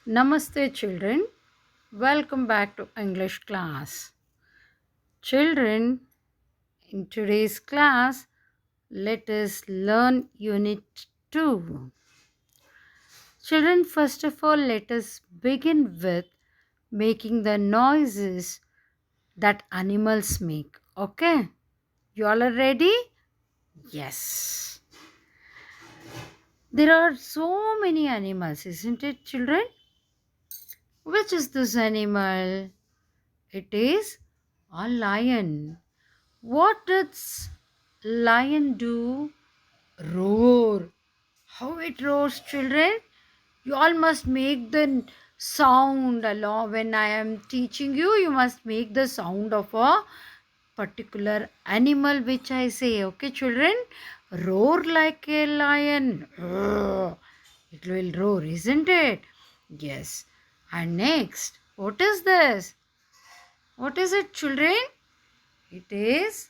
Namaste, children. Welcome back to English class. Children, in today's class, let us learn Unit 2. Children, first of all, let us begin with making the noises that animals make. Okay? You all are ready? Yes. There are so many animals, isn't it, children? Which is this animal? It is a lion. What does lion do? Roar. How it roars, children? You all must make the sound along when I am teaching you. You must make the sound of a particular animal which I say. Okay, children? Roar like a lion. Roar. It will roar, isn't it? Yes. And next, what is this? What is it, children? It is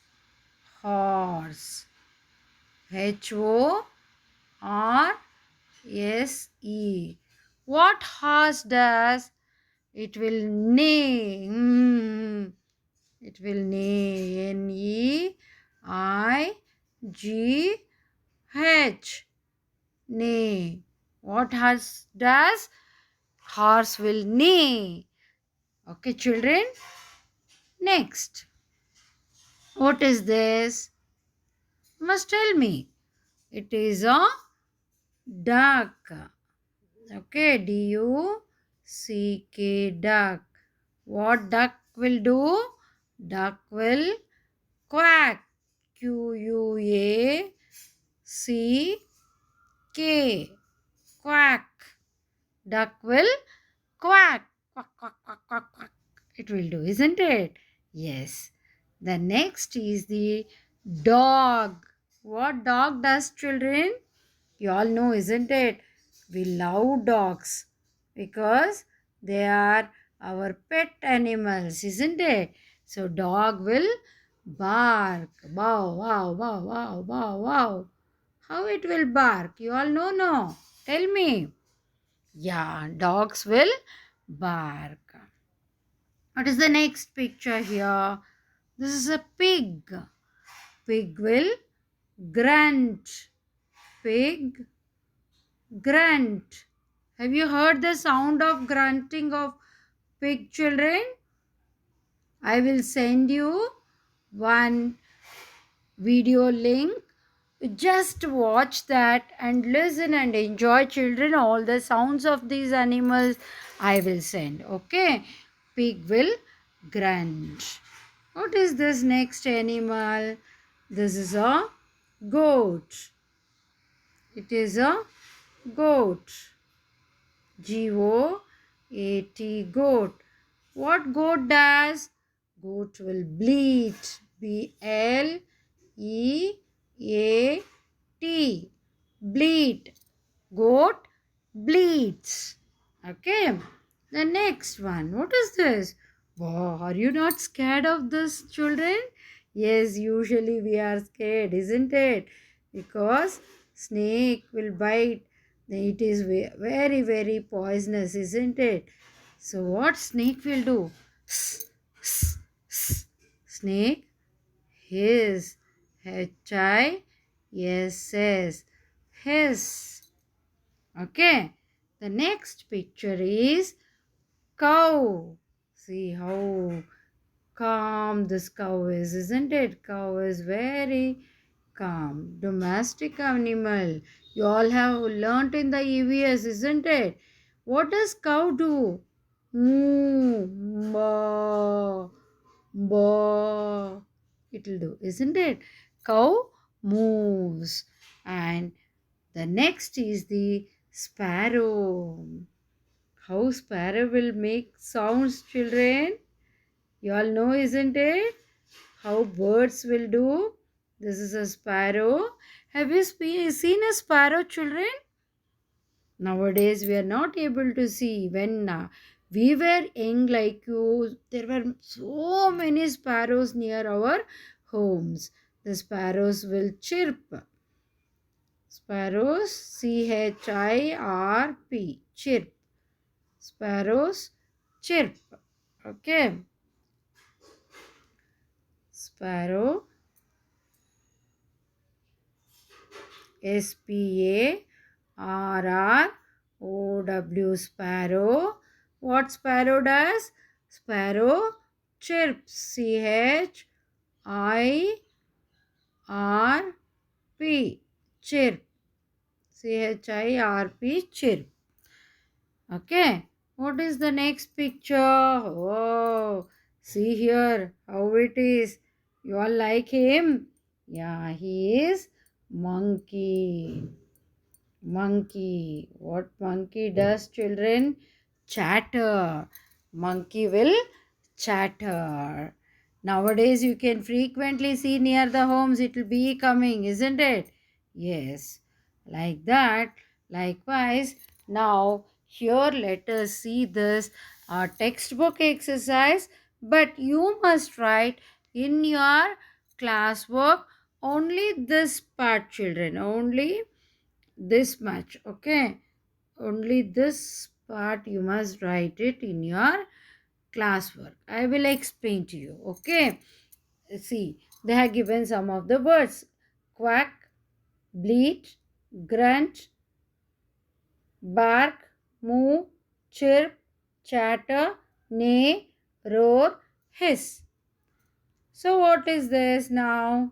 horse. HORSE. What horse does? It will neigh. It will neigh. NEIGH. Neigh. What horse does? Horse will neigh. Okay, children. Next. What is this? Must tell me. It is a duck. Okay, DUCK, duck. What duck will do? Duck will quack. QUACK. Quack. Duck will quack. Quack, quack, quack, quack, quack. It will do, isn't it? Yes. The next is the dog. What dog does, children? You all know, isn't it? We love dogs because they are our pet animals, isn't it? So dog will bark. Wow, wow, wow, wow, wow, wow. How it will bark? You all know, no? Tell me. Yeah, dogs will bark. What is the next picture here? This is a pig. Pig will grunt. Pig grunt. Have you heard the sound of grunting of pig, children? I will send you one video link. Just watch that and listen and enjoy, children. All the sounds of these animals I will send. Okay? Pig will grunt. What is this next animal? This is a goat. It is a goat. GOAT, goat. What goat does? Goat will bleat. BLEAT. Bleat. Goat bleats. Okay. The next one. What is this? Wow, are you not scared of this, children? Yes, usually we are scared, isn't it? Because snake will bite. It is very, very poisonous, isn't it? So what snake will do? Snake hiss. HISS. Hiss. Okay. The next picture is cow. See how calm this cow is, isn't it? Cow is very calm. Domestic animal. You all have learnt in the EVS, isn't it? What does cow do? Moo, ba, ba. It'll do, isn't it? Cow moves. And the next is the sparrow. How sparrow will make sounds, children? You all know, isn't it? How birds will do. This is a sparrow. Have you seen a sparrow, children? Nowadays, we are not able to see. When we were young like you, there were so many sparrows near our homes. The sparrows will chirp. Sparrows, CHIRP, chirp. Sparrows chirp. Okay. Sparrow. Sparrow. Sparrow. What sparrow does? Sparrow chirps. CHIRP. Chirp. CHIRP. Chirp. Okay. What is the next picture? Oh, see here how it is. You all like him? Yeah, he is monkey. Monkey. What monkey does, children? Chatter. Monkey will chatter. Nowadays, you can frequently see near the homes, it will be coming, isn't it? Yes. Like that. Likewise, now here let us see this textbook exercise, but you must write in your classwork only this part, children. Only this much. Okay, only this part you must write it in your classwork. I will explain to you. Okay, see, they have given some of the words: quack, bleat, grunt, bark, moo, chirp, chatter, neigh, roar, hiss. So what is this now?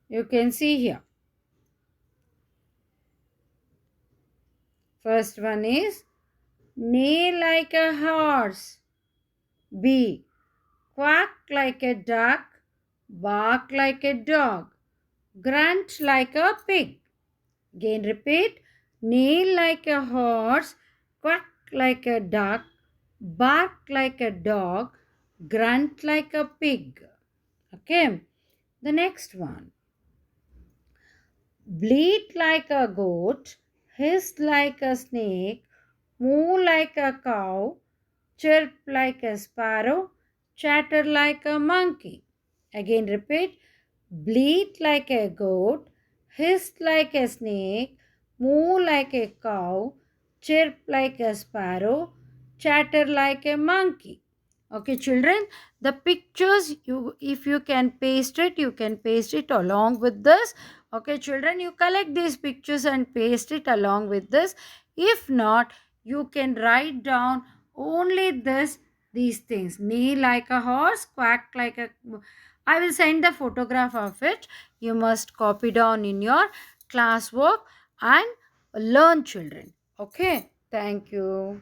You can see here. First one is neigh like a horse. B. Quack like a duck, bark like a dog, grunt like a pig. Again repeat. Neigh like a horse, quack like a duck, bark like a dog, grunt like a pig. Okay. The next one. Bleat like a goat, hiss like a snake, moo like a cow, chirp like a sparrow, chatter like a monkey. Again repeat. Bleat like a goat, hiss like a snake, moo like a cow, chirp like a sparrow, chatter like a monkey. Okay, children, the pictures, you if you can paste it, you can paste it along with this. Okay, children, you collect these pictures and paste it along with this. If not, you can write down only these things. Neigh like a horse, quack like a. I will send the photograph of it. You must copy down in your classwork and learn, children. Okay, thank you.